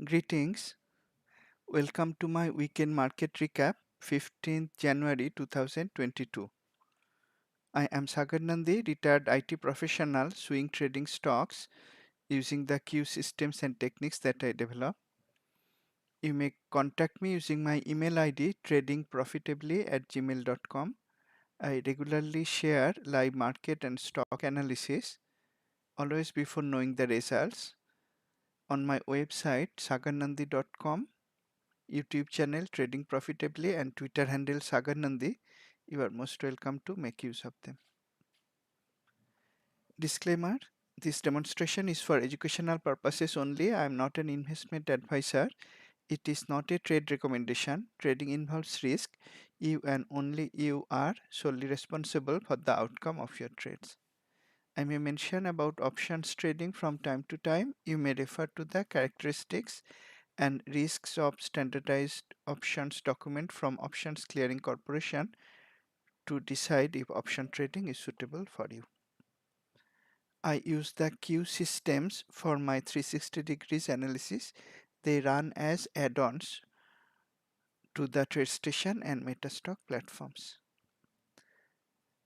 Greetings. Welcome to my weekend market recap, 15th January 2022. I am Sagar Nandi, retired IT professional swing trading stocks using the Q systems and techniques that I develop. You may contact me using my email ID tradingprofitably@gmail.com. I regularly share live market and stock analysis, always before knowing the results, on my website sagarnandi.com, YouTube channel Trading Profitably, and Twitter handle Sagar Nandi. You are most welcome to make use of them. Disclaimer: this demonstration is for educational purposes only. I am not an investment advisor. It is not a trade recommendation. Trading involves risk. You and only you are solely responsible for the outcome of your trades. I may mention about options trading from time to time. You may refer to the characteristics and risks of standardized options document from Options Clearing Corporation to decide if option trading is suitable for you. I use the Q systems for my 360 degrees analysis. They run as add-ons to the TradeStation and Metastock platforms.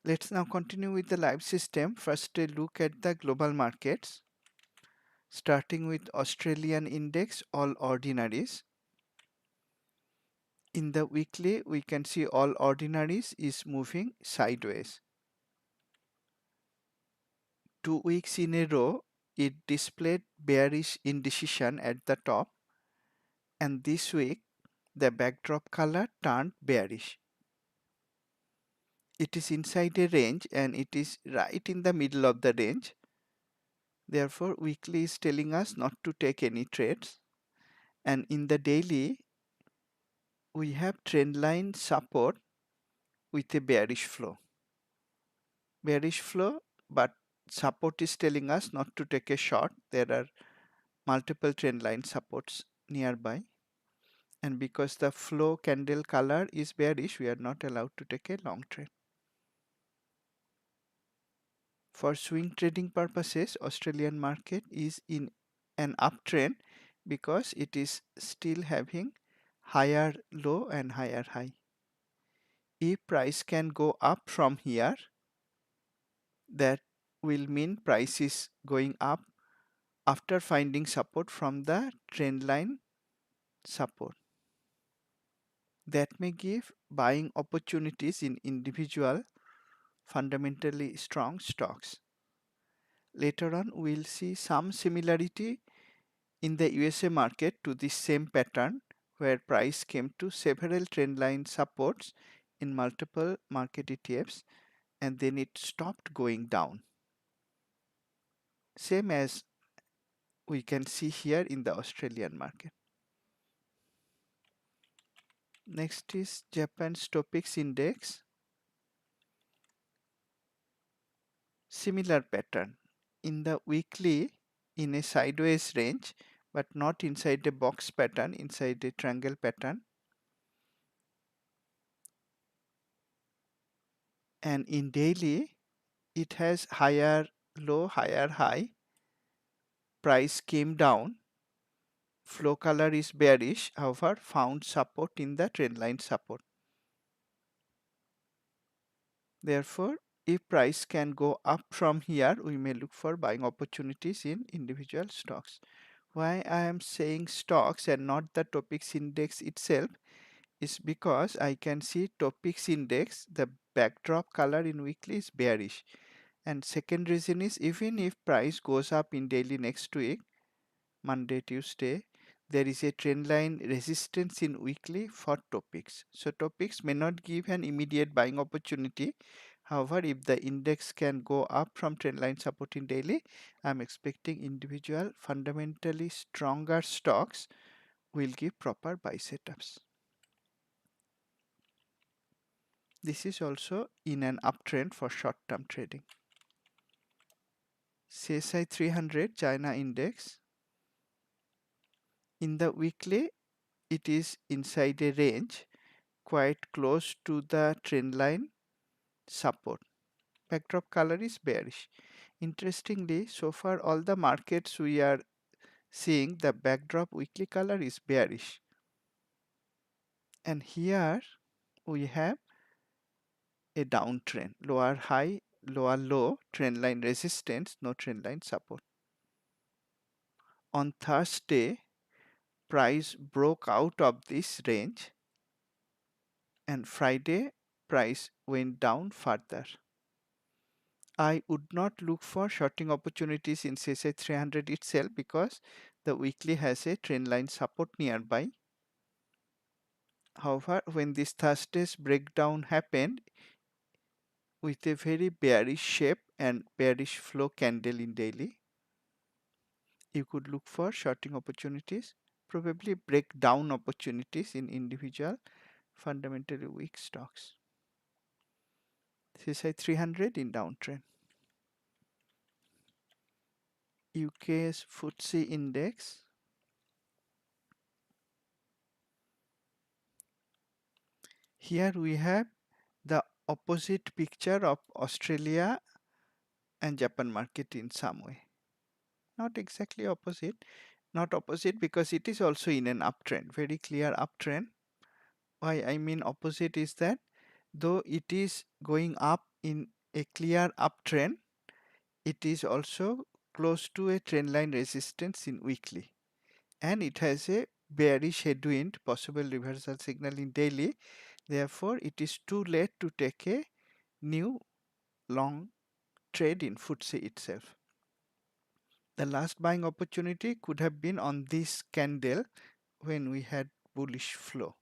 Let's now continue with the live system. First, a look at the global markets, starting with Australian index, all ordinaries. In the weekly, we can see all ordinaries is moving sideways. 2 weeks in a row, it displayed bearish indecision at the top, and this week the backdrop color turned bearish. It is inside a range and it is right in the middle of the range. Therefore, weekly is telling us not to take any trades. And in the daily, we have trend line support with a bearish flow. Bearish flow, but support is telling us not to take a short. There are multiple trend line supports nearby. And because the flow candle color is bearish, we are not allowed to take a long trade. For swing trading purposes, Australian market is in an uptrend because it is still having higher low and higher high. If price can go up from here, that will mean price is going up after finding support from the trend line support. That may give buying opportunities in individual fundamentally strong stocks. Later on, we'll see some similarity in the USA market to this same pattern where price came to several trend line supports in multiple market ETFs and then it stopped going down. Same as we can see here in the Australian market. Next is Japan's Topix index. Similar pattern. In the weekly, in a sideways range, but not inside a box pattern, inside a triangle pattern. And in daily, it has higher low, higher high. Price came down. Flow color is bearish, however, found support in the trendline support. Therefore, if price can go up from here, we may look for buying opportunities in individual stocks. Why I am saying stocks and not the Topix index itself is because I can see Topix index, the backdrop color in weekly is bearish. And second reason is even if price goes up in daily next week, Monday, Tuesday, there is a trend line resistance in weekly for Topix. So Topix may not give an immediate buying opportunity. However, if the index can go up from trendline support in daily, I'm expecting individual fundamentally stronger stocks will give proper buy setups. This is also in an uptrend for short-term trading. CSI 300 China index. In the weekly, it is inside a range quite close to the trend line support. Backdrop color is bearish. Interestingly, so far all the markets we are seeing the backdrop weekly color is bearish. And here we have a downtrend, lower high, lower low, trend line resistance, no trend line support. On Thursday, price broke out of this range, and Friday price went down further. I would not look for shorting opportunities in CSI 300 itself because the weekly has a trend line support nearby. However, when this Thursday's breakdown happened with a very bearish shape and bearish flow candle in daily, you could look for shorting opportunities, probably breakdown opportunities in individual fundamentally weak stocks. CSI 300 in downtrend. UK's FTSE index. Here we have the opposite picture of Australia and Japan market in some way. Not exactly opposite, not opposite because it is also in an uptrend, very clear uptrend. Why I mean opposite is that though it is going up in a clear uptrend, it is also close to a trend line resistance in weekly, and it has a bearish headwind, possible reversal signal in daily. Therefore, it is too late to take a new long trade in FTSE itself. The last buying opportunity could have been on this candle when we had bullish flow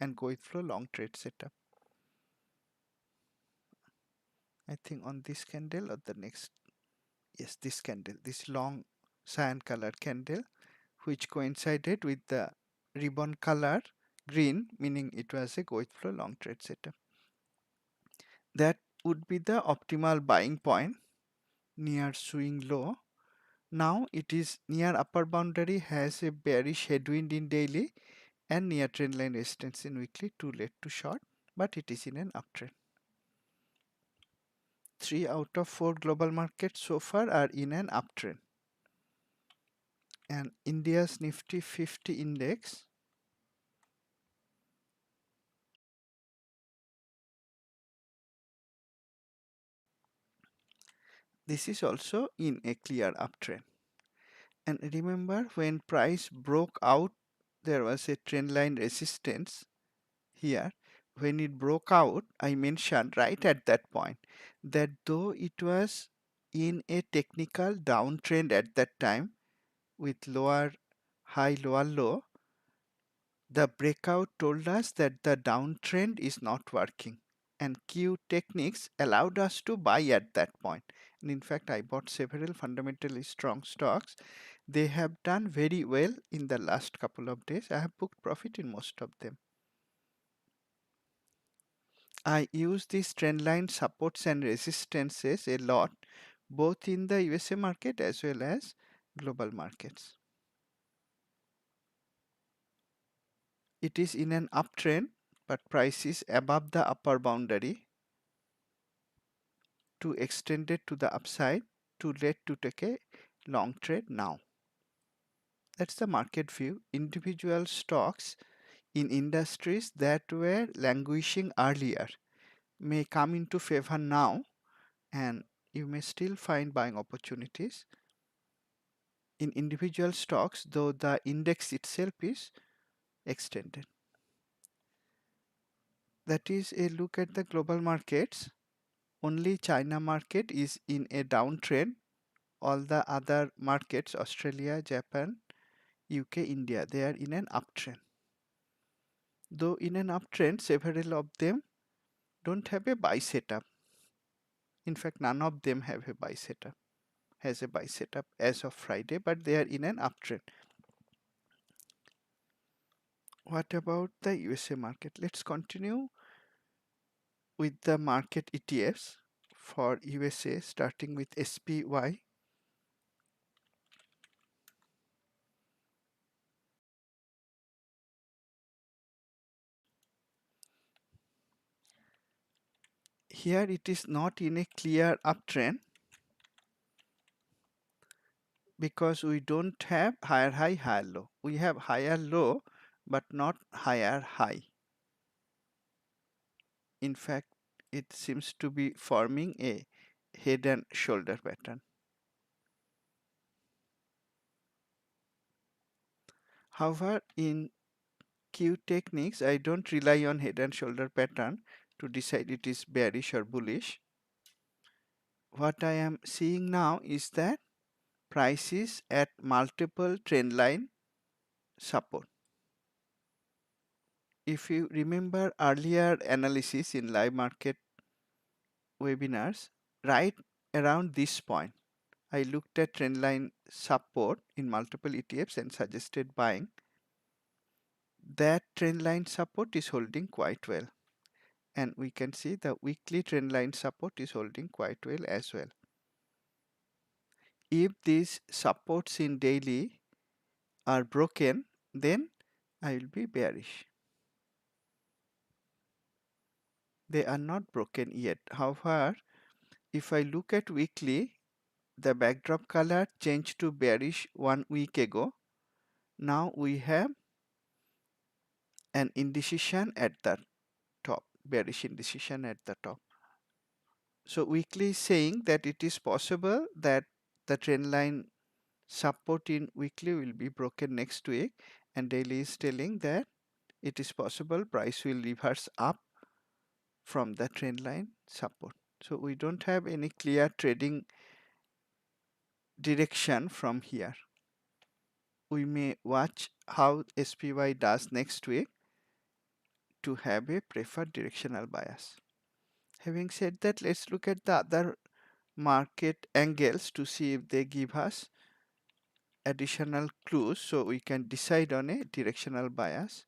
and go with flow long trade setup. I think on this candle or the next, yes, this candle, this long cyan color candle, which coincided with the ribbon color green, meaning it was a go with flow long trade setup. That would be the optimal buying point near swing low. Now it is near upper boundary, has a bearish headwind in daily and near trend line resistance in weekly, too late to short, but it is in an uptrend. 3 out of 4 global markets so far are in an uptrend. And India's Nifty 50 index, this is also in a clear uptrend. And remember, when price broke out, there was a trend line resistance here. When it broke out, I mentioned right at that point that though it was in a technical downtrend at that time with lower high, lower low, the breakout told us that the downtrend is not working, and Q techniques allowed us to buy at that point. And in fact, I bought several fundamentally strong stocks. They have done very well in the last couple of days. I have booked profit in most of them. I use these trend line supports and resistances a lot, both in the USA market as well as global markets. It is in an uptrend, but price is above the upper boundary. To extend it to the upside, too late to take a long trade now. That's the market view. Individual stocks in industries that were languishing earlier may come into favor now, and you may still find buying opportunities in individual stocks, though the index itself is extended. That is a look at the global markets. Only China market is in a downtrend. All the other markets, Australia, Japan, UK, India, they are in an uptrend. Though in an uptrend, several of them don't have a buy setup. In fact, none of them have a buy setup, has a buy setup as of Friday, but they are in an uptrend. What about the USA market? Let's continue with the market ETFs for USA, starting with SPY. Here it is not in a clear uptrend, because we don't have higher high, higher low. We have higher low, but not higher high. In fact, it seems to be forming a head and shoulder pattern. However, in Q techniques, I don't rely on head and shoulder pattern to decide it is bearish or bullish. What I am seeing now is that price is at multiple trend line support. If you remember earlier analysis in live market webinars, right around this point, I looked at trend line support in multiple ETFs and suggested buying. That trend line support is holding quite well. And we can see the weekly trend line support is holding quite well as well. If these supports in daily are broken, then I will be bearish. They are not broken yet. However, if I look at weekly, the backdrop color changed to bearish 1 week ago. Now we have an indecision at the top, bearish indecision at the top. So weekly is saying that it is possible that the trend line support in weekly will be broken next week, and daily is telling that it is possible price will reverse up from the trend line support. So we don't have any clear trading direction from here. We may watch how SPY does next week to have a preferred directional bias. Having said that, let's look at the other market angles to see if they give us additional clues so we can decide on a directional bias.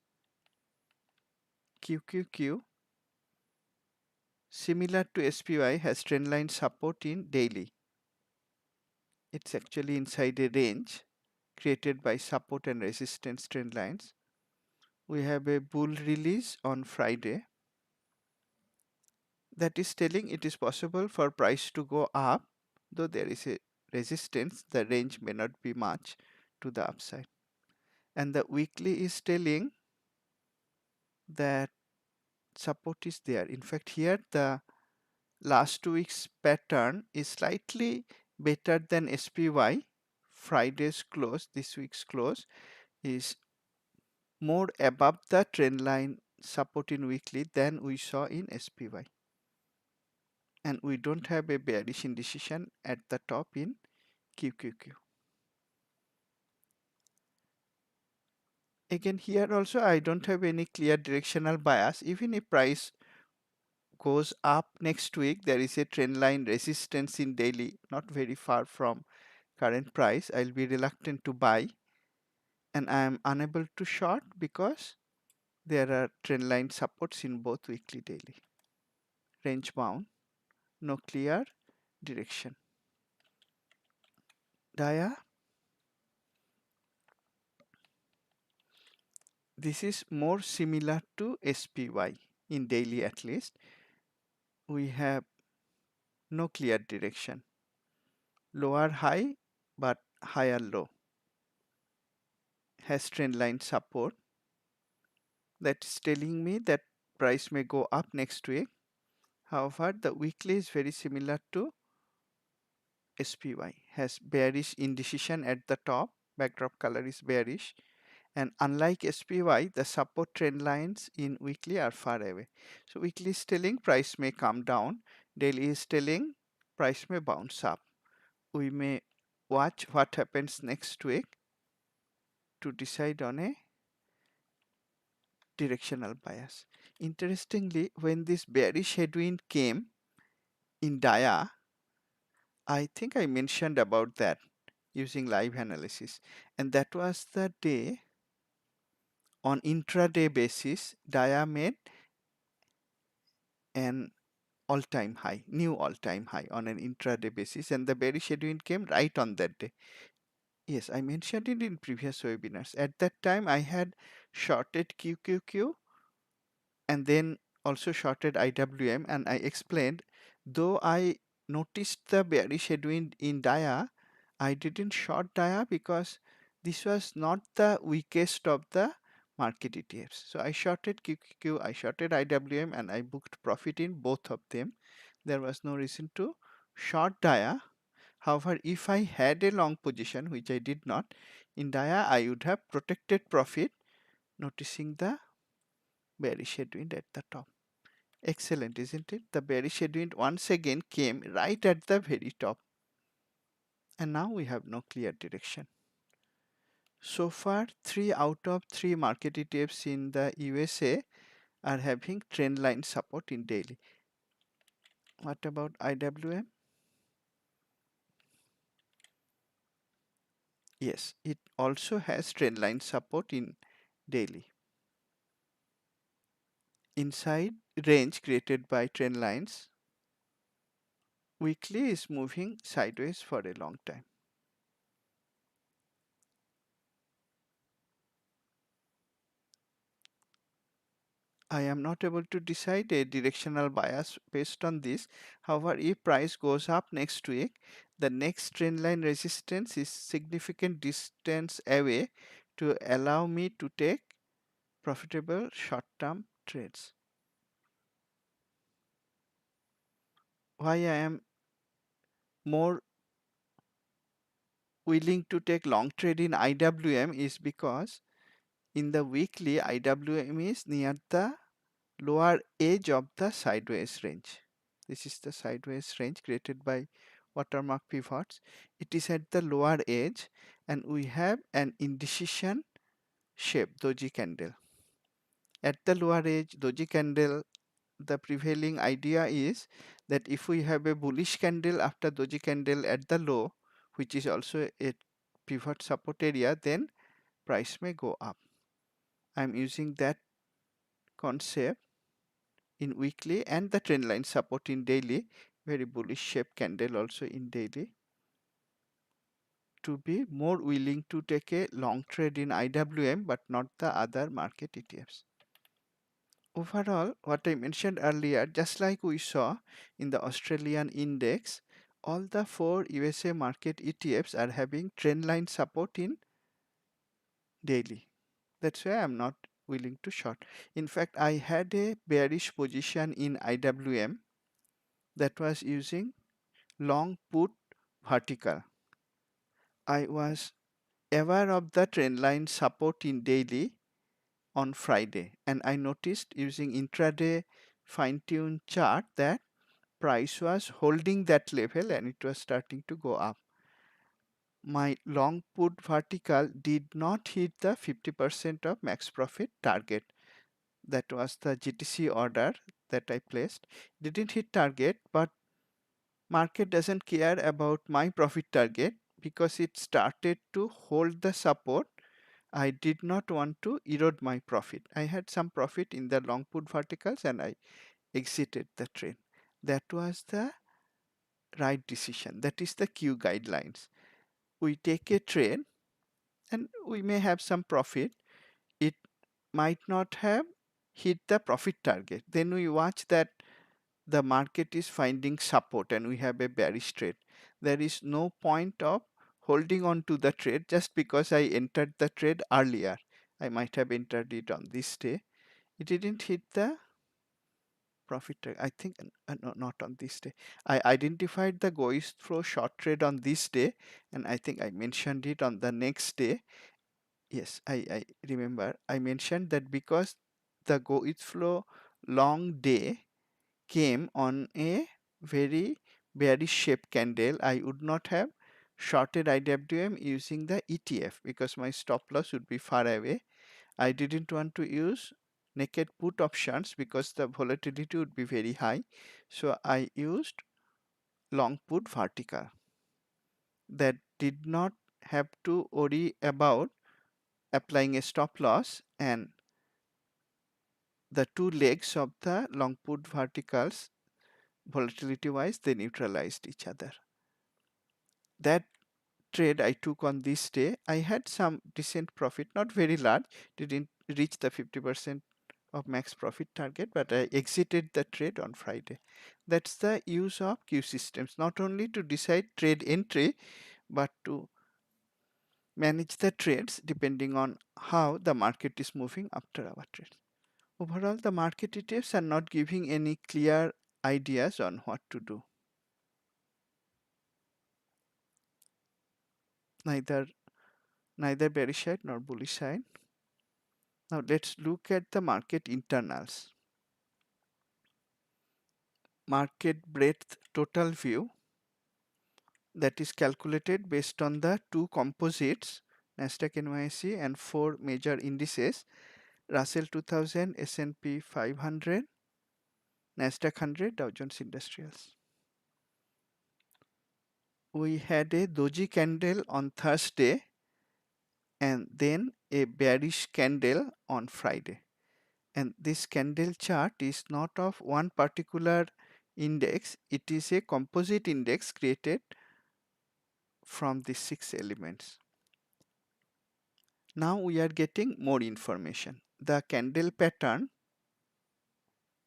QQQ, similar to SPY, has trendline support in daily. It's actually inside a range created by support and resistance trend lines. We have a bull release on Friday that is telling it is possible for price to go up, though there is a resistance, the range may not be much to the upside. And the weekly is telling that support is there. In fact, here the last 2 weeks pattern is slightly better than SPY. Friday's close, this week's close is more above the trend line support in weekly than we saw in SPY. And we don't have a bearish indecision at the top in QQQ. Again, here also I don't have any clear directional bias. Even if price goes up next week, there is a trend line resistance in daily, not very far from current price. I'll be reluctant to buy, and I am unable to short because there are trend line supports in both weekly daily. Range bound, no clear direction. Dia, this is more similar to SPY in daily at least. We have no clear direction. Lower high but higher low. Has trend line support. That's telling me that price may go up next week. However, the weekly is very similar to SPY. Has bearish indecision at the top. Backdrop color is bearish. And unlike SPY, the support trend lines in weekly are far away. So weekly is telling price may come down. Daily is telling price may bounce up. We may watch what happens next week to decide on a directional bias. Interestingly, when this bearish headwind came in Dia, I think I mentioned about that using live analysis, and that was the day on intraday basis Dia made an all-time high, new all-time high on an intraday basis, and the bearish headwind came right on that day. Yes, I mentioned it in previous webinars. At that time, I had shorted QQQ and then also shorted IWM, and I explained, though I noticed the bearish headwind in Dia, I didn't short dia because this was not the weakest of the market ETFs. So I shorted QQQ, I shorted IWM, and I booked profit in both of them. There was no reason to short dia. However, if I had a long position, which I did not, in dia I would have protected profit, noticing the bearish headwind at the top. Excellent, isn't it? The bearish headwind once again came right at the very top. And now we have no clear direction. So far, 3 out of 3 market ETFs in the USA are having trend line support in daily. What about IWM? Yes, it also has trend line support in daily. Inside range created by trend lines, weekly is moving sideways for a long time. I am not able to decide a directional bias based on this. However, if price goes up next week, the next trend line resistance is significant distance away to allow me to take profitable short-term trades. Why I am more willing to take long trade in IWM is because in the weekly IWM is near the lower edge of the sideways range. This is the sideways range created by watermark pivots. It is at the lower edge and we have an indecision shape doji candle. At the lower edge doji candle, the prevailing idea is that if we have a bullish candle after doji candle at the low, which is also a pivot support area, then price may go up. I'm using that concept in weekly and the trend line support in daily, very bullish shape candle also in daily, to be more willing to take a long trade in IWM but not the other market ETFs. Overall, what I mentioned earlier, just like we saw in the Australian index, all the 4 USA market ETFs are having trend line support in daily. That's why I'm not willing to short. In fact, I had a bearish position in IWM that was using long put vertical. I was aware of the trend line support in daily on Friday, and I noticed using intraday fine-tune chart that price was holding that level and it was starting to go up. My long put vertical did not hit the 50% of max profit target. That was the GTC order that I placed. Didn't hit target, but market doesn't care about my profit target because it started to hold the support. I did not want to erode my profit. I had some profit in the long put verticals and I exited the trade. That was the right decision. That is the Q guidelines. We take a trade and we may have some profit. It might not have hit the profit target. Then we watch that the market is finding support and we have a bearish trade. There is no point of holding on to the trade just because I entered the trade earlier. I might have entered it on this day. It didn't hit the profit target. I think no, not on this day. I identified the go is flow short trade on this day and I think I mentioned it on the next day. Yes, I remember. I mentioned that because the go with flow long day came on a very bearish shape candle, I would not have shorted IWM using the ETF because my stop loss would be far away. I didn't want to use naked put options because the volatility would be very high. So I used long put vertical that did not have to worry about applying a stop loss, and the two legs of the long put verticals volatility wise they neutralized each other. That trade I took on this day, I had some decent profit, not very large, didn't reach the 50% of max profit target, but I exited the trade on Friday. That's the use of Q systems, not only to decide trade entry, but to manage the trades depending on how the market is moving after our trades. Overall, the market ETFs are not giving any clear ideas on what to do. Neither bearish side nor bullish side. Now let's look at the market internals. Market breadth total view, that is calculated based on the two composites, Nasdaq NYSE and four major indices, Russell 2000, S&P 500, Nasdaq 100, Dow Jones Industrials. We had a doji candle on Thursday and then a bearish candle on Friday. And this candle chart is not of one particular index, it is a composite index created from the 6 elements. Now we are getting more information. The candle pattern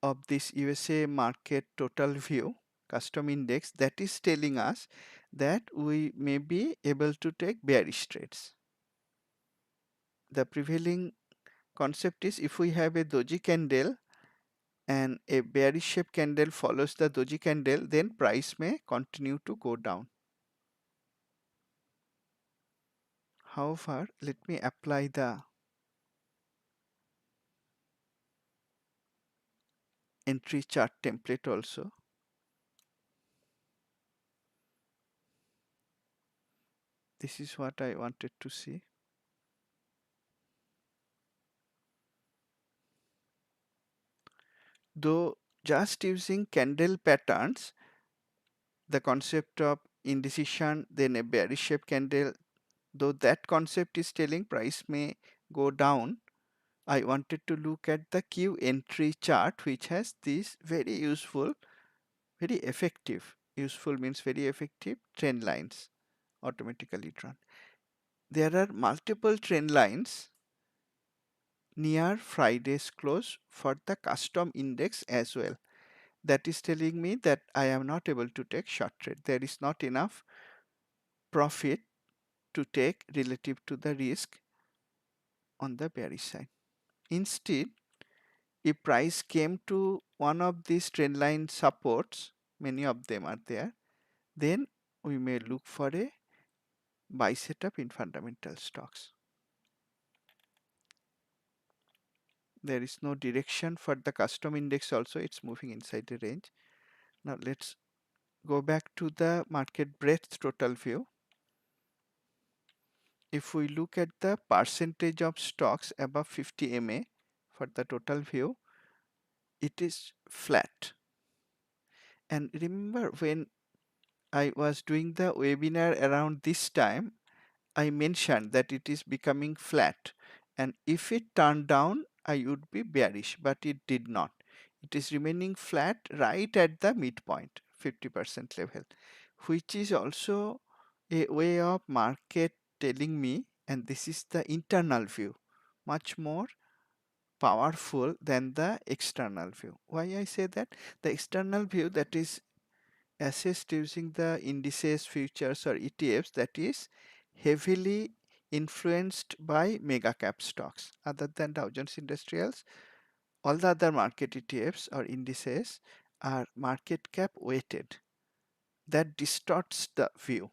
of this USA market total view custom index, that is telling us that we may be able to take bearish trades. The prevailing concept is, if we have a doji candle and a bearish shape candle follows the doji candle, then price may continue to go down. However, let me apply the entry chart template also. This is what I wanted to see. Though just using candle patterns, the concept of indecision, then a bearish shape candle, though that concept is telling price may go down, I wanted to look at the Q entry chart, which has these very useful, very effective, useful means very effective trend lines automatically drawn. There are multiple trend lines near Friday's close for the custom index as well. That is telling me that I am not able to take short trade. There is not enough profit to take relative to the risk on the bearish side. Instead, if price came to one of these trend line supports, many of them are there, then we may look for a buy setup in fundamental stocks. There is no direction for the custom index also, it's moving inside the range. Now let's go back to the market breadth total view. If we look at the percentage of stocks above 50 MA for the total view, it is flat. And remember, when I was doing the webinar around this time, I mentioned that it is becoming flat, and if it turned down I would be bearish, but it did not. It is remaining flat right at the midpoint 50% level, which is also a way of market telling me, and this is the internal view, much more powerful than the external view. Why I say that? The external view, that is assessed using the indices, futures or ETFs, that is heavily influenced by mega cap stocks. Other than Dow Jones Industrials, all the other market ETFs or indices are market cap weighted. That distorts the view.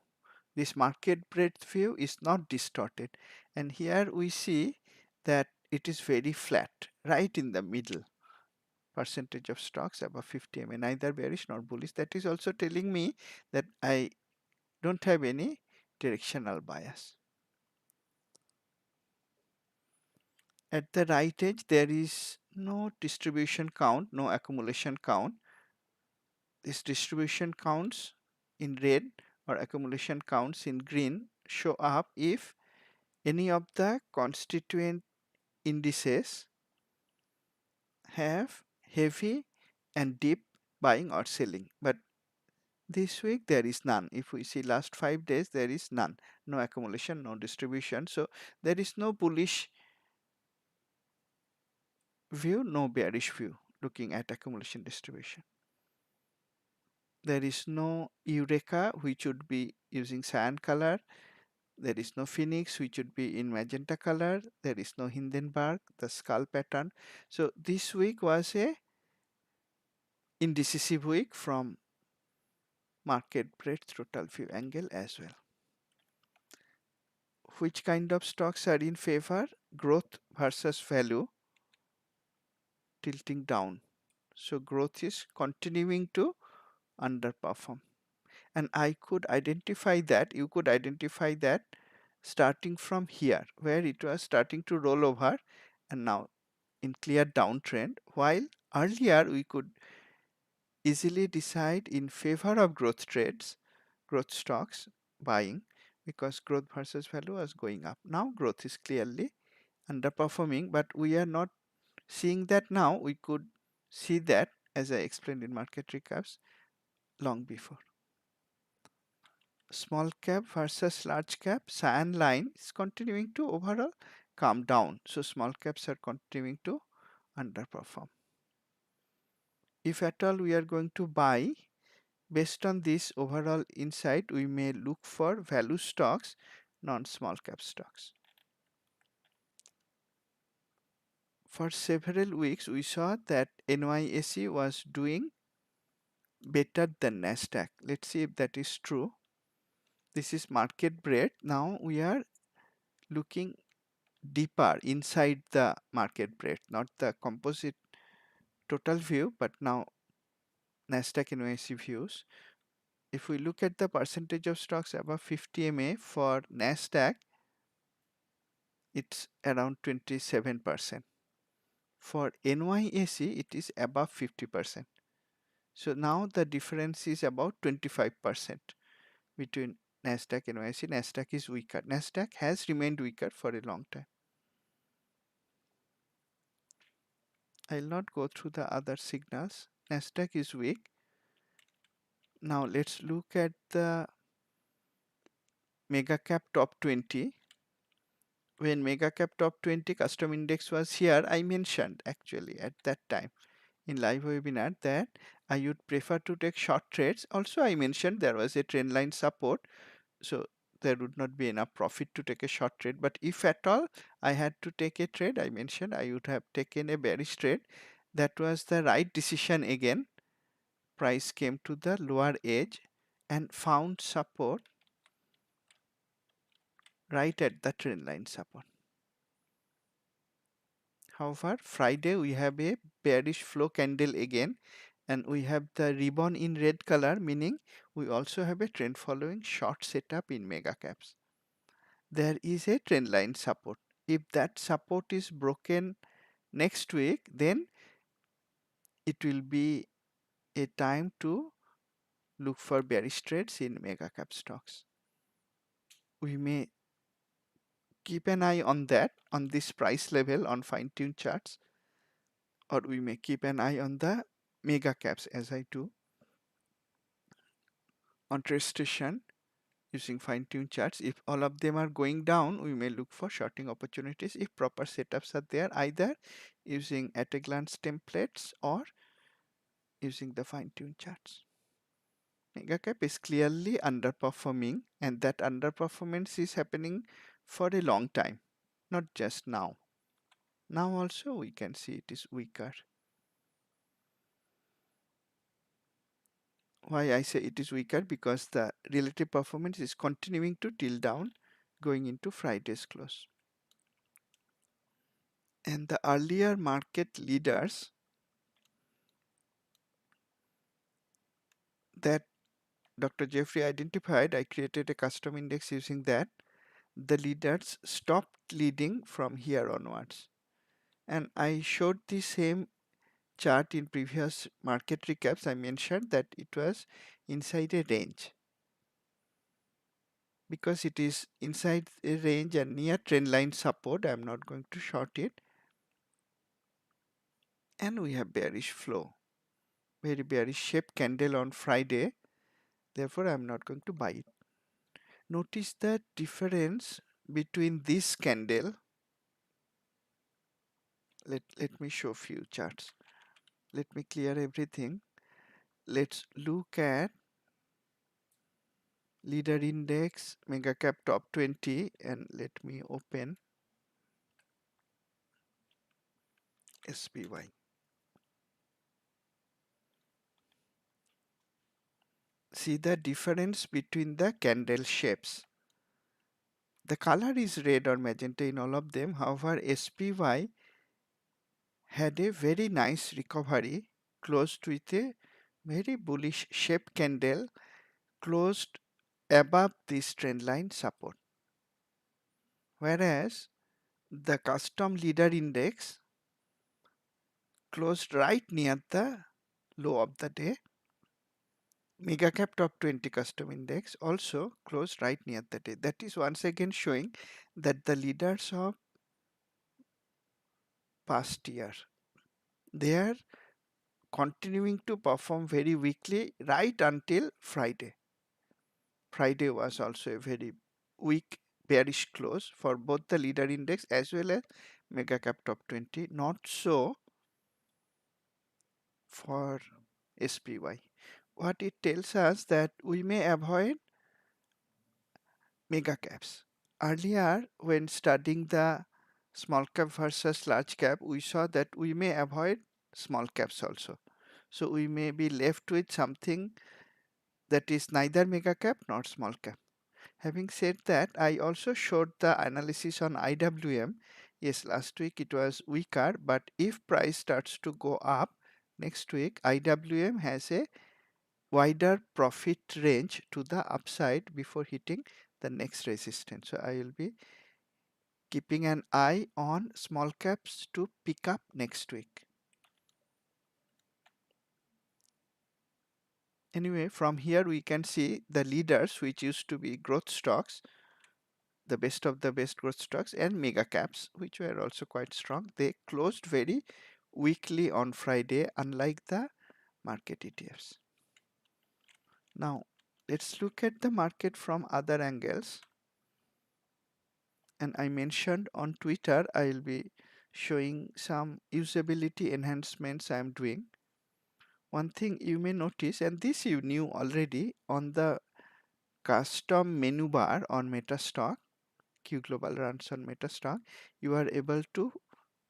This market breadth view is not distorted, and here we see that it is very flat right in the middle. Percentage of stocks above 50 MA, neither bearish nor bullish. That is also telling me that I don't have any directional bias. At the right edge, there is no distribution count, no accumulation count. This distribution counts in red or accumulation counts in green show up if any of the constituent indices have heavy and deep buying or selling. But this week there is none. If we see last 5 days, there is none. No accumulation, no distribution. So there is no bullish view, no bearish view looking at accumulation distribution. There is no Eureka, which would be using cyan color. There is no Phoenix, which would be in magenta color. There is no Hindenburg, the skull pattern. So this week was a indecisive week from market breadth total view angle as well. Which kind of stocks are in favor? Growth versus value tilting down. So growth is continuing to underperform. And I could identify that, you could identify that starting from here, where it was starting to roll over and now in clear downtrend, while earlier we could easily decide in favor of growth trades, growth stocks buying, because growth versus value was going up. Now growth is clearly underperforming, but we are not seeing that now. We could see that, as I explained in market recaps, long before. Small cap versus large cap, cyan line is continuing to overall come down. So small caps are continuing to underperform. If at all we are going to buy, based on this overall insight, we may look for value stocks, non-small cap stocks. For several weeks, we saw that NYSE was doing better than Nasdaq. Let's see if that is true. This is market breadth. Now we are looking deeper inside the market breadth, not the composite total view, but now Nasdaq NYSE views. If we look at the percentage of stocks above 50 MA for Nasdaq, it's around 27%. For NYSE, it is above 50%. So now the difference is about 25% between Nasdaq and NYSE. Nasdaq is weaker. Nasdaq has remained weaker for a long time. I'll not go through the other signals. Nasdaq is weak. Now let's look at the mega cap top 20. When mega cap top 20 custom index was here, I mentioned actually at that time in live webinar that I would prefer to take short trades. Also, I mentioned there was a trend line support, so there would not be enough profit to take a short trade. But if at all I had to take a trade, I mentioned I would have taken a bearish trade. That was the right decision again. Price came to the lower edge and found support right at the trend line support. However, Friday we have a bearish flow candle again, and we have the ribbon in red color, meaning we also have a trend following short setup in mega caps. There is a trend line support. If that support is broken next week, then it will be a time to look for bearish trades in mega cap stocks. We may keep an eye on that, on this price level on fine-tuned charts, or we may keep an eye on the mega caps as I do on trade station using fine-tuned charts. If all of them are going down, we may look for shorting opportunities if proper setups are there, either using at a glance templates or using the fine-tuned charts. Mega cap is clearly underperforming, and that underperformance is happening for a long time, not just now. Now also we can see it is weaker. Why I say it is weaker? Because the relative performance is continuing to tilt down going into Friday's close. And the earlier market leaders that Dr. Jeffrey identified, I created a custom index using that. The leaders stopped leading from here onwards. And I showed the same chart in previous market recaps. I mentioned that it was inside a range. Because it is inside a range and near trend line support, I am not going to short it. And we have bearish flow. Very bearish shape candle on Friday. Therefore, I am not going to buy it. Notice the difference between this candle. Let me show few charts. Let me clear everything. let's look at leader index, mega cap top 20, and let me open SPY. See the difference between the candle shapes. The color is red or magenta in all of them. However, SPY had a very nice recovery, closed with a very bullish shape candle, closed above this trend line support. Whereas the custom leader index closed right near the low of the day. Mega cap top 20 custom index also closed right near the day. That is once again showing that the leaders of past year, they are continuing to perform very weakly right until Friday. Friday was also a very weak bearish close for both the leader index as well as mega cap top 20. Not so for SPY. What it tells us that we may avoid mega caps. Earlier, when studying the small cap versus large cap, we saw that we may avoid small caps also. So we may be left with something that is neither mega cap nor small cap. Having said that, I also showed the analysis on IWM. Yes, last week it was weaker, but if price starts to go up next week, IWM has a wider profit range to the upside before hitting the next resistance. So I will be keeping an eye on small caps to pick up next week. Anyway, from here we can see the leaders, which used to be growth stocks, the best of the best growth stocks, and mega caps, which were also quite strong. They closed very weakly on Friday, unlike the market ETFs. Now, let's look at the market from other angles. And I mentioned on Twitter, I will be showing some usability enhancements I am doing. One thing you may notice, and this you knew already, on the custom menu bar on Metastock, Q Global runs on Metastock, you are able to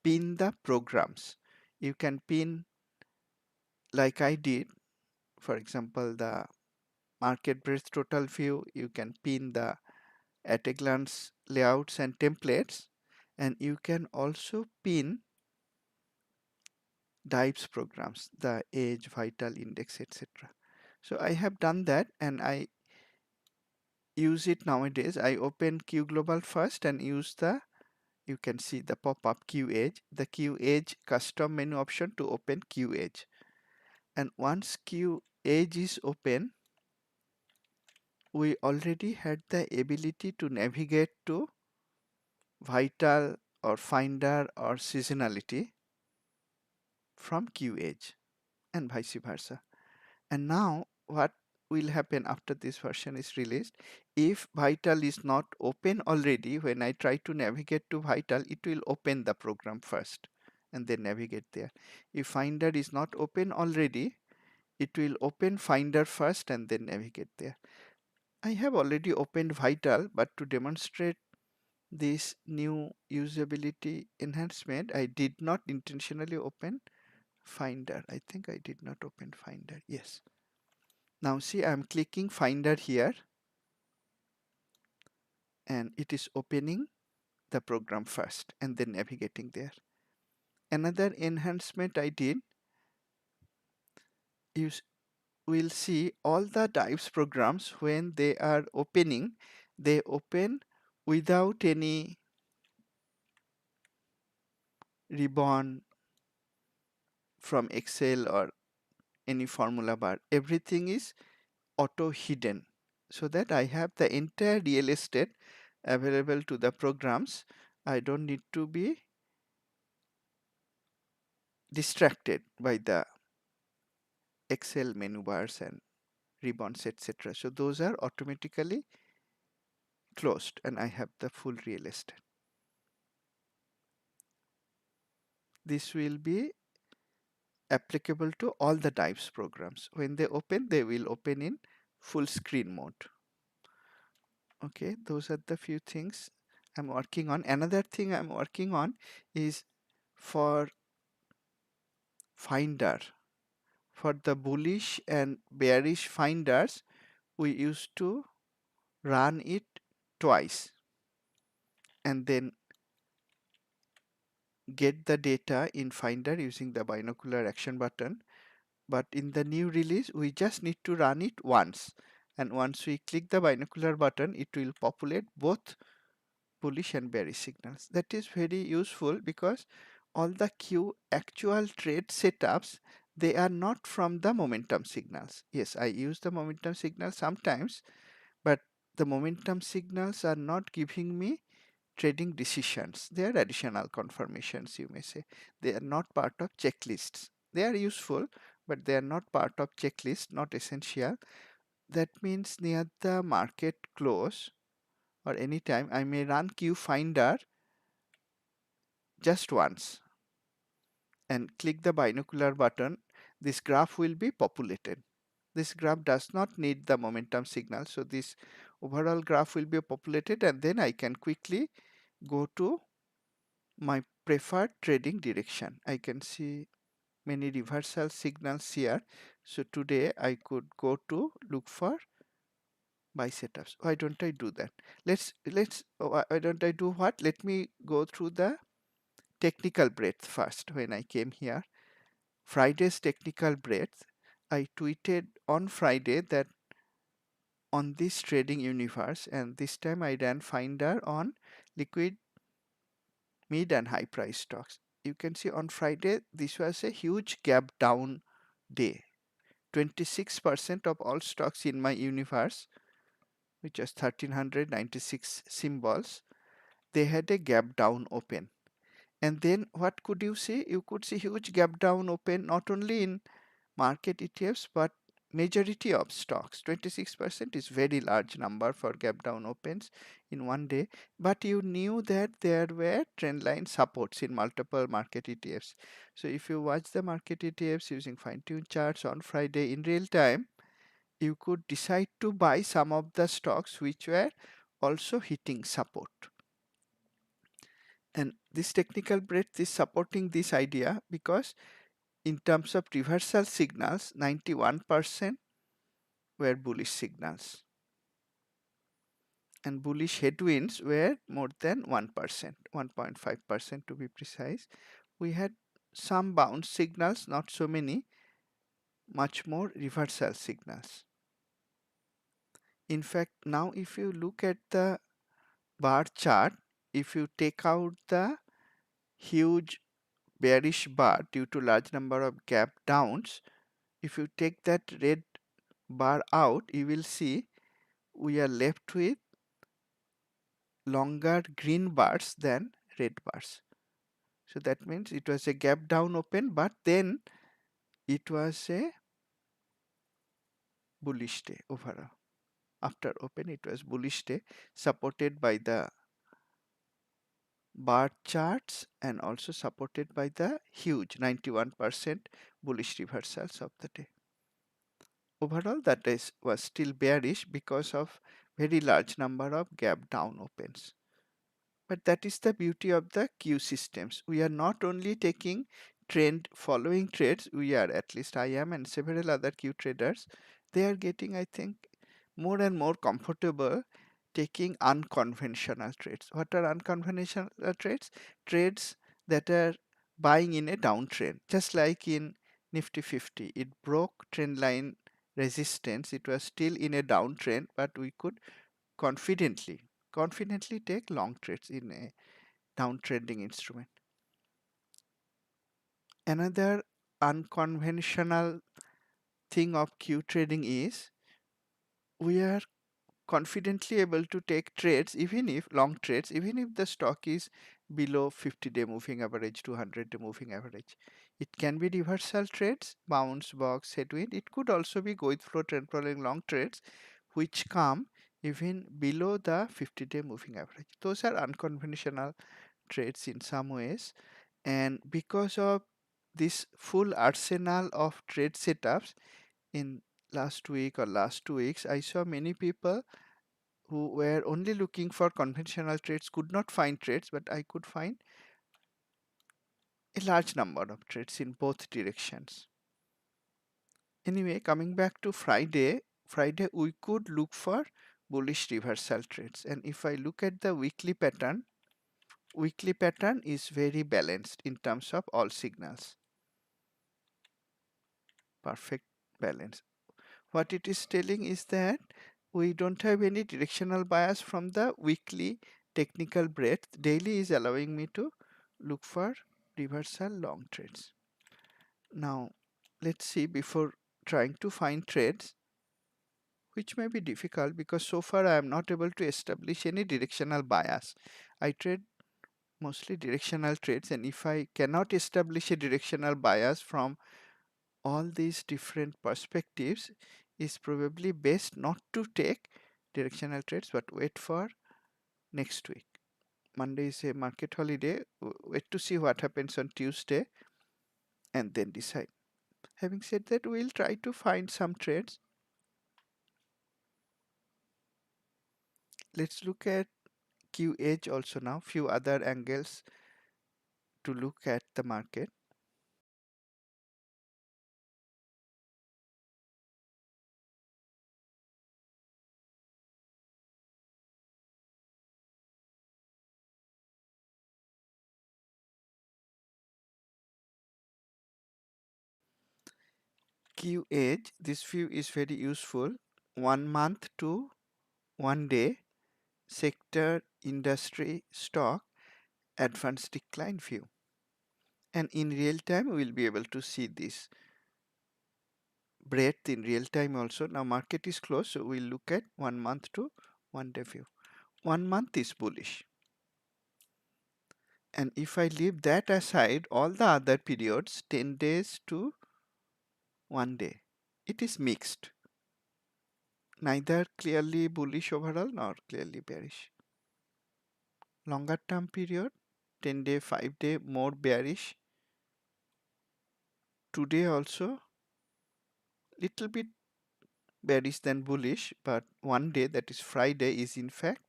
pin the programs. You can pin like I did, for example, the market breadth total view. You can pin the at a glance layouts and templates, and you can also pin DIVES programs, the age, vital, index, etc. So I have done that and I use it nowadays. I open Q Global first and use the, you can see the pop-up Q Age, the Q Age custom menu option to open Q Age. And once Q Age is open, we already had the ability to navigate to vital or finder or seasonality from Q Age and vice versa. And now what will happen after this version is released? If vital is not open already, when I try to navigate to vital, it will open the program first and then navigate there. If finder is not open already, it will open finder first and then navigate there. I have already opened vital, but to demonstrate this new usability enhancement, I did not intentionally open finder. I think I did not open finder. Yes. Now see, I'm clicking finder here and it is opening the program first and then navigating there. Another enhancement I did, you will see all the DIVES programs when they are opening, they open without any ribbon from Excel or any formula bar. Everything is auto hidden so that I have the entire real estate available to the programs. I don't need to be distracted by the Excel menu bars and ribbons, etc. So those are automatically closed and I have the full real estate. This will be applicable to all the types programs. When they open, they will open in full screen mode. Okay, those are the few things I'm working on. Another thing I'm working on is for finder. For the bullish and bearish finders, we used to run it twice and then get the data in finder using the binocular action button. But in the new release, we just need to run it once. And once we click the binocular button, it will populate both bullish and bearish signals. That is very useful because all the Q actual trade setups, they are not from the momentum signals. Yes, I use the momentum signal sometimes, but the momentum signals are not giving me trading decisions. They are additional confirmations, you may say. They are not part of checklists. They are useful, but they are not part of checklist, not essential. That means near the market close or anytime I may run Q finder just once and click the binocular button. This graph will be populated. This graph does not need the momentum signal, so this overall graph will be populated, and then I can quickly go to my preferred trading direction. I can see many reversal signals here. So today I could go to look for buy setups. Why don't I do that? Why don't I do what? Let me go through the technical breadth first. When I came here, Friday's technical breadth, I tweeted on Friday that on this trading universe, and this time I ran finder on liquid, mid and high price stocks. You can see on Friday this was a huge gap down day. 26% of all stocks in my universe, which was 1396 symbols, they had a gap down open. And then what could you see? You could see huge gap down open not only in market ETFs but majority of stocks. 26% is very large number for gap down opens in one day, but you knew that there were trendline supports in multiple market ETFs. So if you watch the market ETFs using fine-tuned charts on Friday in real time, you could decide to buy some of the stocks which were also hitting support. And this technical breadth is supporting this idea because in terms of reversal signals, 91% were bullish signals and bullish headwinds were more than 1%, 1.5% to be precise. We had some bounce signals, not so many, much more reversal signals. In fact, now if you look at the bar chart, if you take out the huge bearish bar due to large number of gap downs, if you take that red bar out, you will see we are left with longer green bars than red bars. So that means it was a gap down open, but then it was a bullish day overall. After open, it was bullish day supported by the bar charts and also supported by the huge 91% bullish reversals of the day. Overall, that was still bearish because of very large number of gap down opens. But that is the beauty of the Q systems. We are not only taking trend following trades, we are, at least I am and several other Q traders, they are getting, I think, more and more comfortable taking unconventional trades. What are unconventional trades? Trades that are buying in a downtrend, just like in Nifty 50. It broke trend line resistance. It was still in a downtrend, but we could confidently take long trades in a downtrending instrument. Another unconventional thing of Q trading is we are confidently able to take trades, even if long trades, even if the stock is below 50-day moving average, 200-day moving average. It can be reversal trades, bounce box, headwind. It could also be going flow trend following long trades which come even below the 50-day moving average. Those are unconventional trades in some ways, and because of this full arsenal of trade setups in last week or last 2 weeks, I saw many people who were only looking for conventional trades could not find trades, but I could find a large number of trades in both directions. Anyway, coming back to Friday we could look for bullish reversal trades, and if I look at the weekly pattern is very balanced in terms of all signals. Perfect balance. What it is telling is that we don't have any directional bias from the weekly technical breadth. Daily is allowing me to look for reversal long trades. Now let's see, before trying to find trades, which may be difficult because so far I am not able to establish any directional bias. I trade mostly directional trades, and if I cannot establish a directional bias from all these different perspectives, is probably best not to take directional trades but wait for next week. Monday is a market holiday. Wait to see what happens on Tuesday and then decide. Having said that, we'll try to find some trades. Let's look at Q edge also now, few other angles to look at the market. Q edge, this view is very useful. 1 month to 1 day, sector, industry, stock, advanced decline view. And in real time, we will be able to see this breadth in real time also. Now market is closed, so we'll look at 1 month to 1 day view. 1 month is bullish. And if I leave that aside, all the other periods, 10 days to 1 day, it is mixed. Neither clearly bullish overall nor clearly bearish. Longer term period, 10 day, 5 day, more bearish. Today also, little bit bearish than bullish, but 1 day, that is Friday, is in fact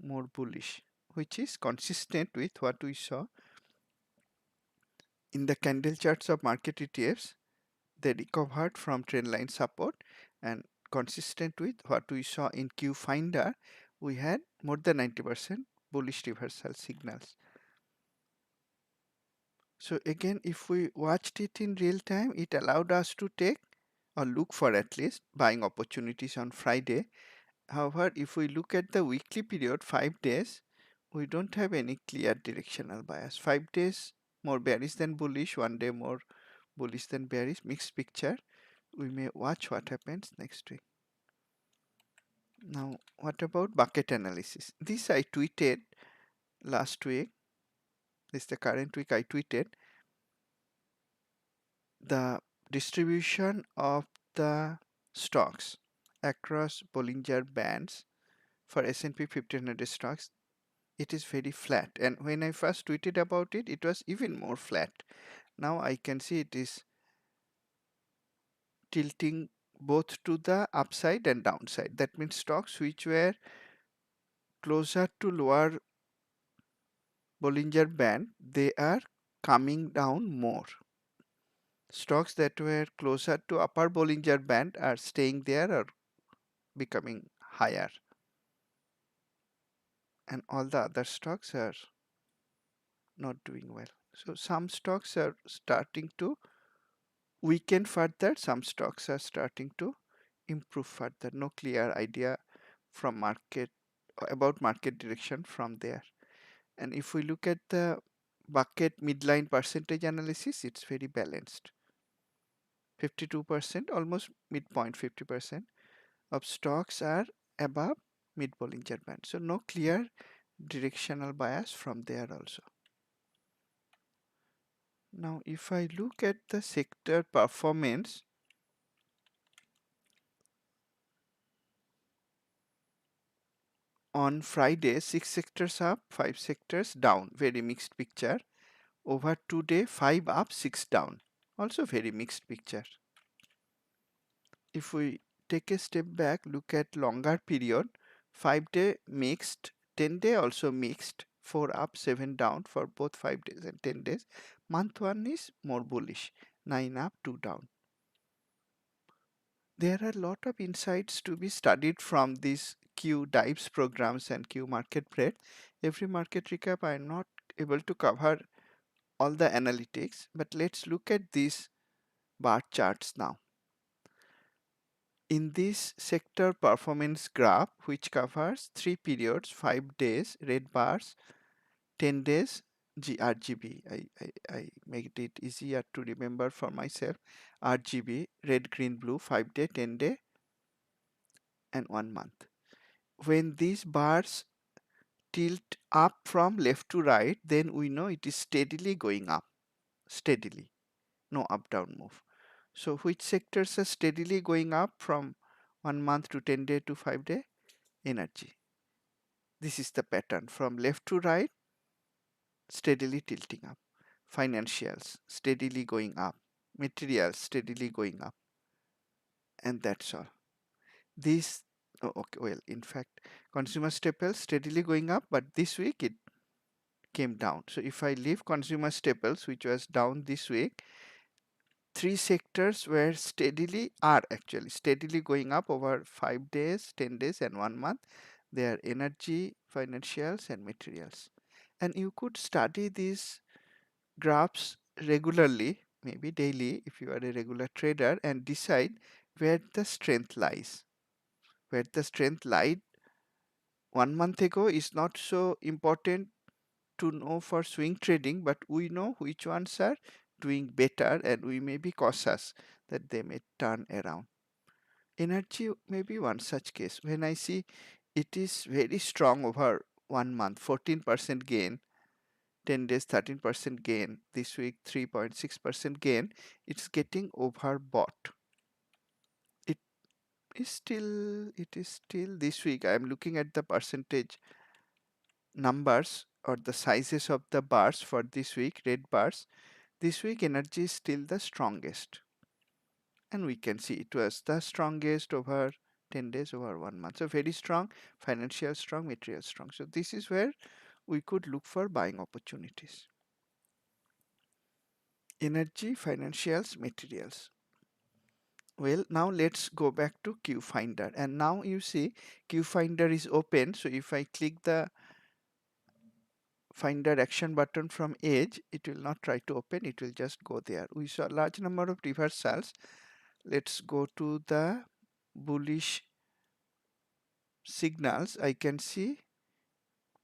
more bullish, which is consistent with what we saw in the candle charts of market ETFs. They recovered from trendline support, and consistent with what we saw in Q Finder, we had more than 90% bullish reversal signals. So again, if we watched it in real time, it allowed us to take or look for at least buying opportunities on Friday. However, if we look at the weekly period, 5 days, we don't have any clear directional bias. 5 days more bearish than bullish, 1 day more bullish than bearish, mixed picture. We may watch what happens next week. Now, what about bucket analysis? This I tweeted last week. This is the current week I tweeted. The distribution of the stocks across Bollinger Bands for S&P 1500 stocks, it is very flat, and when I first tweeted about it, it was even more flat. Now I can see it is tilting both to the upside and downside. That means stocks which were closer to lower Bollinger Band, they are coming down more. Stocks that were closer to upper Bollinger Band are staying there or becoming higher, and all the other stocks are not doing well. So some stocks are starting to weaken further, some stocks are starting to improve further. No clear idea from market about market direction from there. And if we look at the bucket midline percentage analysis, it's very balanced. 52%, almost midpoint 50% of stocks are above mid Bollinger Band. So no clear directional bias from there also. Now if I look at the sector performance, on Friday, 6 sectors up, 5 sectors down, very mixed picture. Over 2 day, 5 up, 6 down. Also very mixed picture. If we take a step back, look at longer period, 5 day mixed, 10 day also mixed, 4 up, 7 down for both 5 days and 10 days. Month 1 is more bullish, 9 up, 2 down. There are a lot of insights to be studied from these Q dives programs and Q market breadth. Every market recap I am not able to cover all the analytics, but let's look at these bar charts now. In this sector performance graph, which covers 3 periods, 5 days, red bars, 10 days, RGB. I made it easier to remember for myself. RGB, red, green, blue, 5 day, 10 day, and 1 month. When these bars tilt up from left to right, then we know it is steadily going up, steadily, no up down move. So which sectors are steadily going up from 1 month to 10 day to 5 day? Energy. This is the pattern from left to right, steadily tilting up. Financials, steadily going up. Materials, steadily going up. And that's all. This, oh, okay, well, in fact, consumer staples steadily going up, but this week it came down. So if I leave consumer staples, which was down this week, 3 sectors were actually steadily going up over 5 days, 10 days, and 1 month. They are energy, financials, and materials. And you could study these graphs regularly, maybe daily, if you are a regular trader, and decide where the strength lies. Where the strength lied 1 month ago is not so important to know for swing trading, but we know which ones are doing better and we may be cautious that they may turn around. Energy may be one such case. When I see it is very strong over 1 month, 14% gain, 10 days 13% gain, this week 3.6% gain, it's getting overbought. It is still this week. I am looking at the percentage numbers or the sizes of the bars for this week, red bars. This week energy is still the strongest, and we can see it was the strongest over 10 days, over 1 month. So very strong, financial strong, material strong. So this is where we could look for buying opportunities. Energy, financials, materials. Well, now let's go back to Q Finder, and now you see Q Finder is open. So if I click the Finder action button from edge, it will not try to open, it will just go there. We saw a large number of reversals. Let's go to the bullish signals. I can see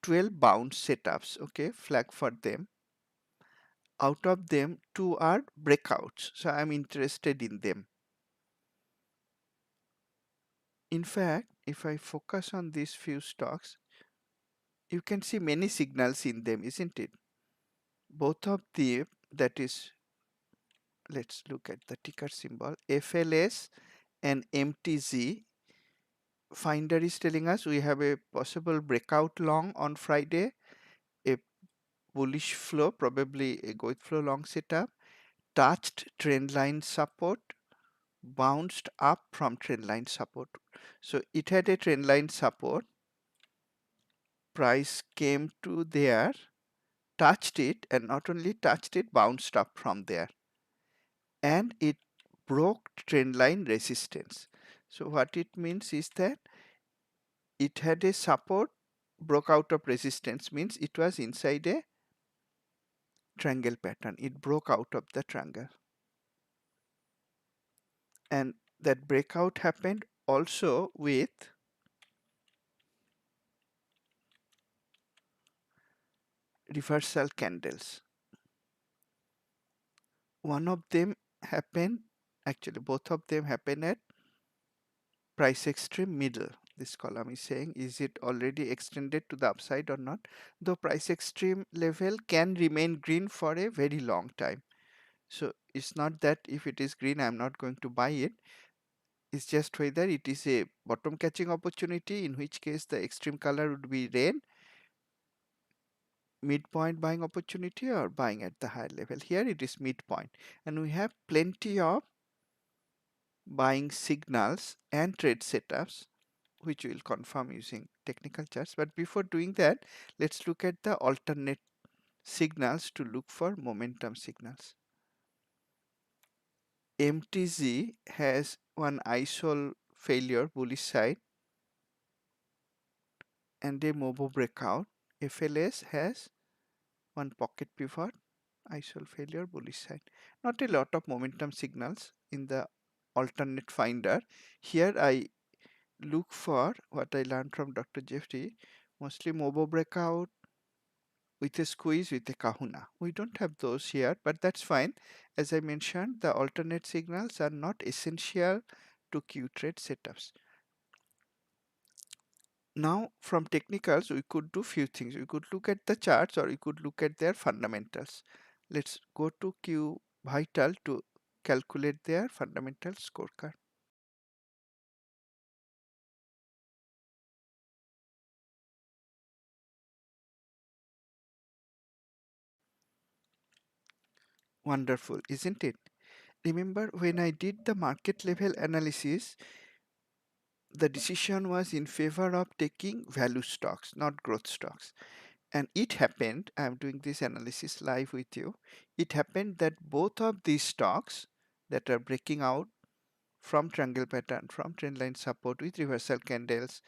12 bounce setups, okay, flag for them. Out of them, 2 are breakouts, so I'm interested in them. In fact, if I focus on these few stocks, you can see many signals in them, isn't it? Both of them, that is, let's look at the ticker symbol, FLS and MTZ. Finder is telling us we have a possible breakout long on Friday, a bullish flow, probably a good flow long setup, touched trend line support, bounced up from trend line support. So it had a trend line support, price came to there, touched it, and not only touched it, bounced up from there, and it broke trend line resistance. So what it means is that it had a support, broke out of resistance, means it was inside a triangle pattern. It broke out of the triangle, and that breakout happened also with reversal candles. One of them happened, actually both of them happen at price extreme middle. This column is saying, is it already extended to the upside or not? Though price extreme level can remain green for a very long time. So it's not that if it is green, I'm not going to buy it. It's just whether it is a bottom catching opportunity, in which case the extreme color would be red, midpoint buying opportunity or buying at the higher level. Here it is midpoint, and we have plenty of buying signals and trade setups which we will confirm using technical charts. But before doing that, let's look at the alternate signals to look for momentum signals. MTZ has one isol failure bullish side and a MOBO breakout. FLS has one pocket pivot, isol failure bullish side. Not a lot of momentum signals in the alternate finder. Here I look for what I learned from Dr. Jeffrey, mostly MOBO breakout with a squeeze with a kahuna. We don't have those here, but that's fine. As I mentioned, the alternate signals are not essential to Q trade setups. Now from technicals we could do few things. We could look at the charts or we could look at their fundamentals. Let's go to Q Vital to calculate their fundamental scorecard. Wonderful, isn't it? Remember when I did the market level analysis, the decision was in favor of taking value stocks, not growth stocks. And it happened, I'm doing this analysis live with you, it happened that both of these stocks that are breaking out from triangle pattern, from trendline support with reversal candles,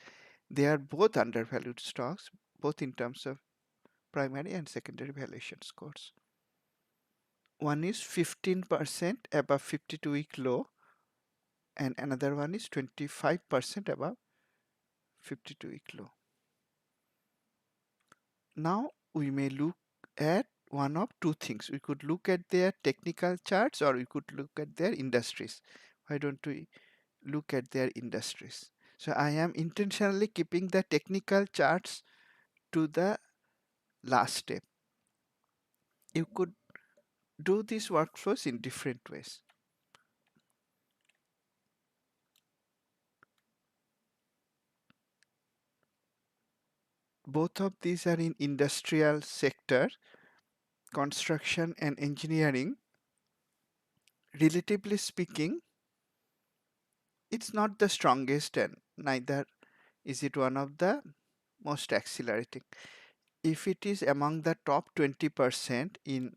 they are both undervalued stocks, both in terms of primary and secondary valuation scores. One is 15% above 52-week low and another one is 25% above 52-week low. Now we may look at one of two things. We could look at their technical charts or we could look at their industries. Why don't we look at their industries? So I am intentionally keeping the technical charts to the last step. You could do these workflows in different ways. Both of these are in industrial sector, construction and engineering. Relatively speaking, it's not the strongest and neither is it one of the most accelerating. If it is among the top 20% in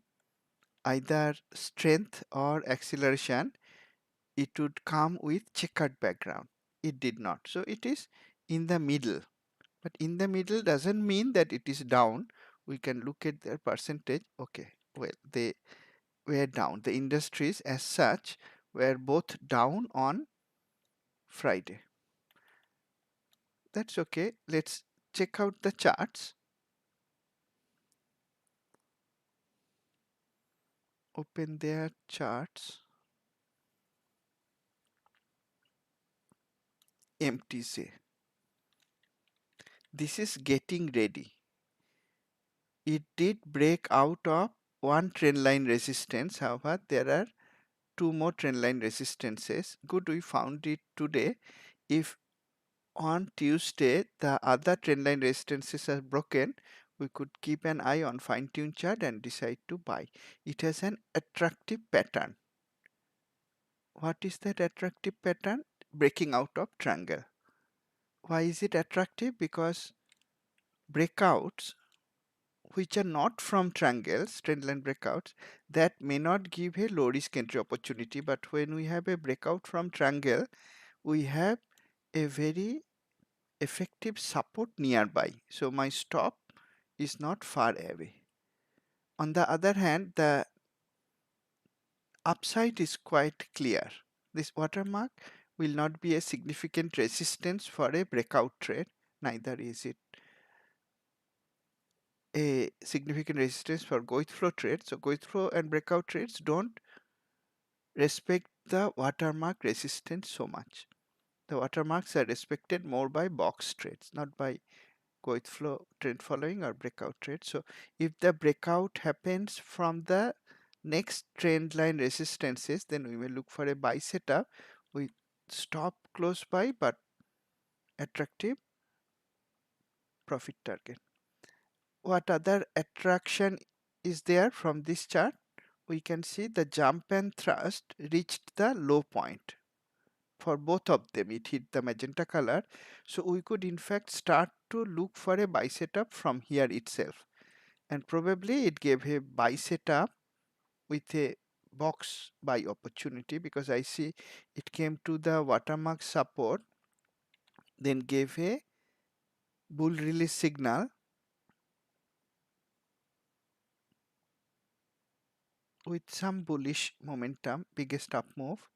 either strength or acceleration, it would come with checkered background. It did not. So it is in the middle. But in the middle doesn't mean that it is down. We can look at their percentage. Okay, well, they were down. The industries as such were both down on Friday. That's okay. Let's check out the charts. Open their charts. MTC. This is getting ready. It did break out of one trend line resistance. However, there are two more trend line resistances. Good, we found it today. If on Tuesday the other trend line resistances are broken, we could keep an eye on fine tune chart and decide to buy. It has an attractive pattern. What is that attractive pattern? Breaking out of triangle. Why is it attractive? Because breakouts which are not from triangles, trendline breakouts, that may not give a low risk entry opportunity. But when we have a breakout from triangle, we have a very effective support nearby. So my stop is not far away. On the other hand, the upside is quite clear. This watermark will not be a significant resistance for a breakout trade, neither is it a significant resistance for go with flow trades. So go with flow and breakout trades don't respect the watermark resistance so much. The watermarks are respected more by box trades, not by go with flow trend following or breakout trade. So if the breakout happens from the next trend line resistances, then we may look for a buy setup with stop close by but attractive profit target. what other attraction is there from this chart? We can see the jump and thrust reached the low point. For both of them, it hit the magenta color. So we could in fact start to look for a buy setup from here itself. And probably it gave a buy setup with a box buy opportunity, because I see it came to the watermark support, then gave a bull release signal with some bullish momentum, biggest up move,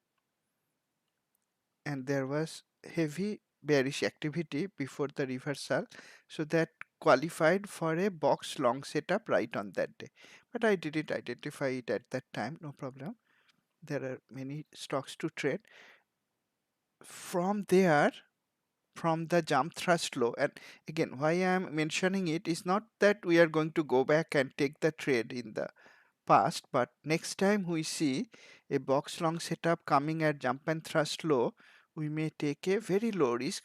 and there was heavy bearish activity before the reversal, so that qualified for a box long setup right on that day. But I didn't identify it at that time, no problem. There are many stocks to trade. From there, from the jump thrust low, and again, why I am mentioning it is not that we are going to go back and take the trade in the past, but next time we see a box long setup coming at jump and thrust low, we may take a very low risk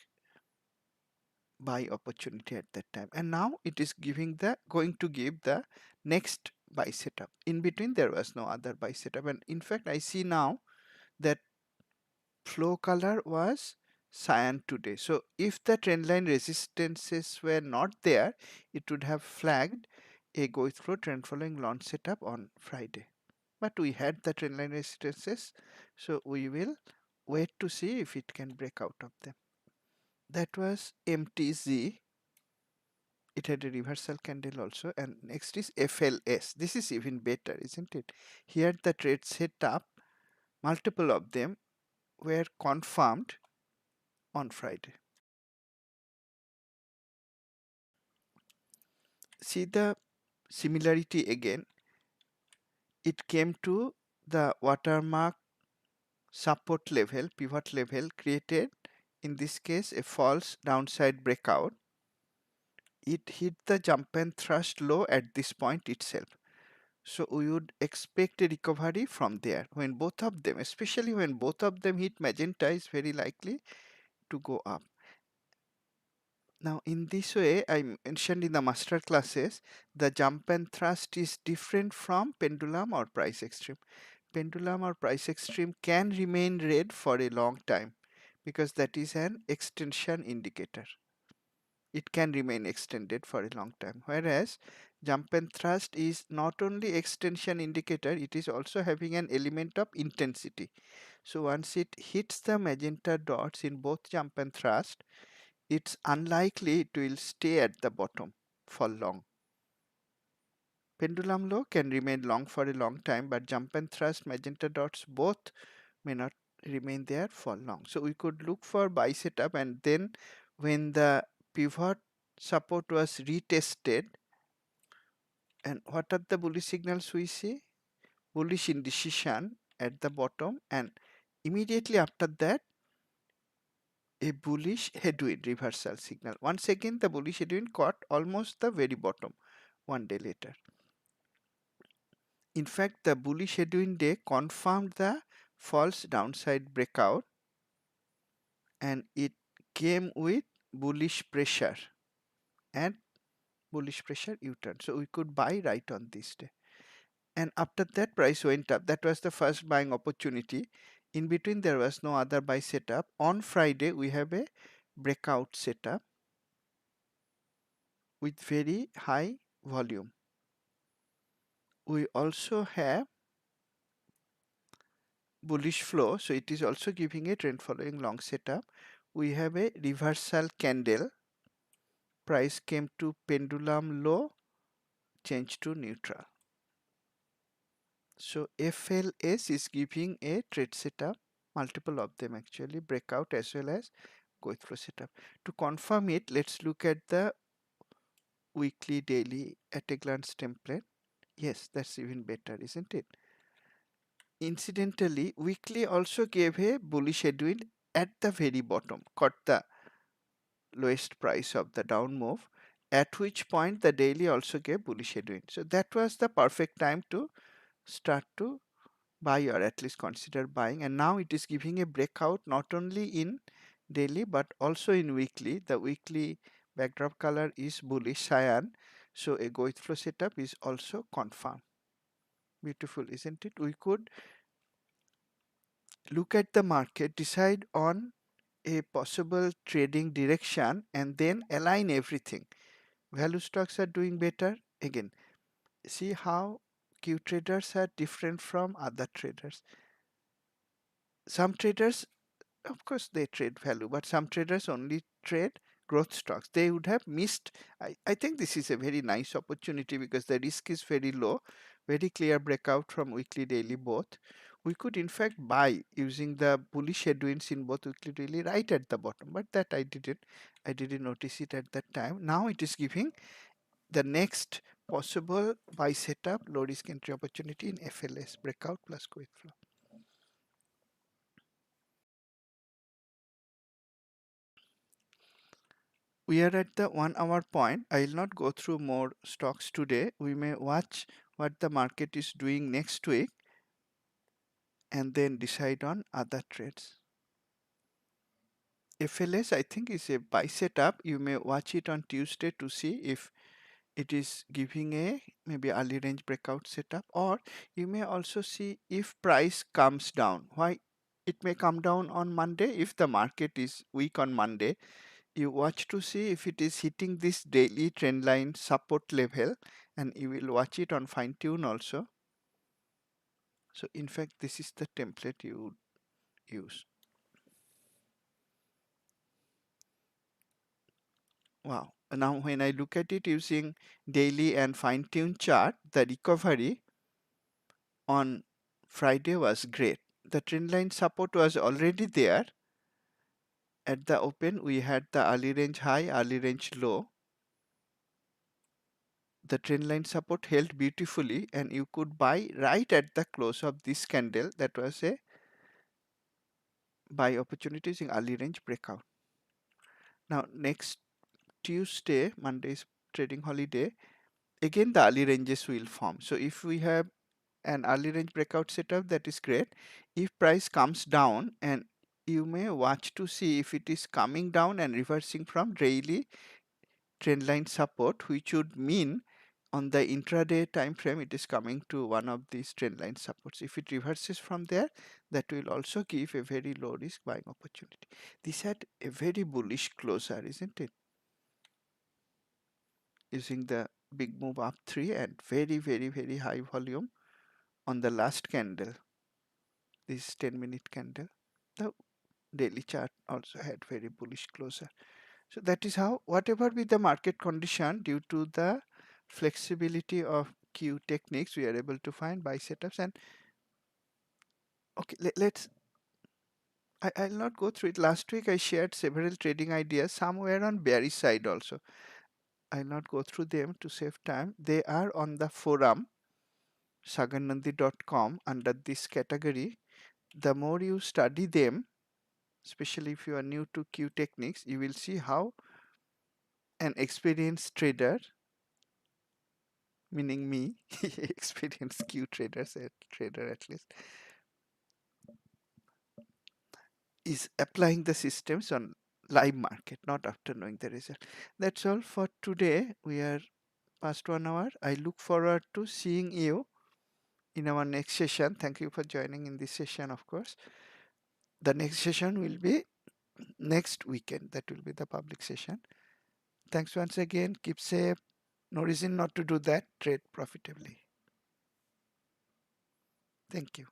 buy opportunity at that time. And now it is going to give the next buy setup. In between there was no other buy setup, and in fact I see now that flow color was cyan today. So if the trendline resistances were not there, it would have flagged a go through trend following launch setup on Friday. But we had the trendline resistances, so we will wait to see if it can break out of them. That was MTZ. It had a reversal candle also, and next is FLS. This is even better, isn't it? Here the trade setup, multiple of them were confirmed on Friday. See the similarity again. It came to the watermark support level, pivot level, created in this case a false downside breakout. It hit the jump and thrust low at this point itself. So we would expect a recovery from there. When both of them, especially when both of them hit magenta, is very likely to go up. Now in this way, I mentioned in the master classes, the jump and thrust is different from pendulum or price extreme. Pendulum or price extreme can remain red for a long time because that is an extension indicator. It can remain extended for a long time, whereas jump and thrust is not only extension indicator, it is also having an element of intensity. So once it hits the magenta dots in both jump and thrust, it's unlikely it will stay at the bottom for long. Pendulum low can remain long for a long time, but jump and thrust, magenta dots both may not remain there for long. So we could look for buy setup, and then when the pivot support was retested, and what are the bullish signals we see? Bullish indecision at the bottom, and immediately after that a bullish headwind reversal signal. Once again the bullish headwind caught almost the very bottom one day later. In fact, the bullish headwind day confirmed the false downside breakout, and it came with bullish pressure and bullish pressure U-turn. So we could buy right on this day. And after that price went up. That was the first buying opportunity. In between there was no other buy setup. On Friday we have a breakout setup with very high volume. We also have bullish flow, so it is also giving a trend following long setup. We have a reversal candle. Price came to pendulum low, change to neutral. So FLS is giving a trade setup, multiple of them actually, breakout as well as go through setup. To confirm it, let's look at the weekly, daily at a glance template. Yes, that's even better, isn't it? Incidentally, weekly also gave a bullish headwind at the very bottom, caught the lowest price of the down move, at which point the daily also gave bullish headwind. So that was the perfect time to start to buy, or at least consider buying. And now it is giving a breakout not only in daily but also in weekly. The weekly backdrop color is bullish cyan. So a go with flow setup is also confirmed. Beautiful, isn't it? We could look at the market, decide on a possible trading direction, and then align everything. Value stocks are doing better. Again, see how Q traders are different from other traders. Some traders, of course, they trade value, but some traders only trade growth stocks. They would have missed. I think this is a very nice opportunity because the risk is very low, very clear breakout from weekly, daily both. We could in fact buy using the bullish headwinds in both weekly, daily right at the bottom, but that I didn't notice it at that time. Now it is giving the next possible buy setup, low risk entry opportunity in FLS breakout plus quick flow. We are at the 1 hour point. I will not go through more stocks today. We may watch what the market is doing next week and then decide on other trades. FLS I think is a buy setup. You may watch it on Tuesday to see if it is giving a maybe early range breakout setup, or you may also see if price comes down. Why it may come down on Monday if the market is weak on Monday. You watch to see if it is hitting this daily trend line support level, and you will watch it on fine tune also. So in fact this is the template you would use. Wow. Now when I look at it using daily and fine tune chart, the recovery on Friday was great. The trend line support was already there. At the open we had the early range high, early range low. The trend line support held beautifully and you could buy right at the close of this candle. That was a buy opportunities in early range breakout. Now next Tuesday, Monday is trading holiday, again the early ranges will form. So if we have an early range breakout setup, that is great. If price comes down, and you may watch to see if it is coming down and reversing from daily trend line support, which would mean on the intraday time frame it is coming to one of these trend line supports. If it reverses from there, that will also give a very low risk buying opportunity. This had a very bullish closer, isn't it? Using the big move up 3 and very high volume on the last candle, this 10-minute candle. The daily chart also had very bullish closer. So that is how, whatever be the market condition, due to the flexibility of Q techniques, we are able to find buy setups. And okay, let's, I'll not go through it. Last week I shared several trading ideas, some were on bearish side also. I'll not go through them to save time. They are on the forum sagannandi.com under this category. The more you study them, especially if you are new to Q techniques, you will see how an experienced trader, meaning me, experienced Q traders, a trader at least, is applying the systems on live market, not after knowing the result. That's all for today. We are past 1 hour. I look forward to seeing you in our next session. Thank you for joining in this session, of course. The next session will be next weekend. That will be the public session. Thanks once again. Keep safe. No reason not to do that. Trade profitably. Thank you.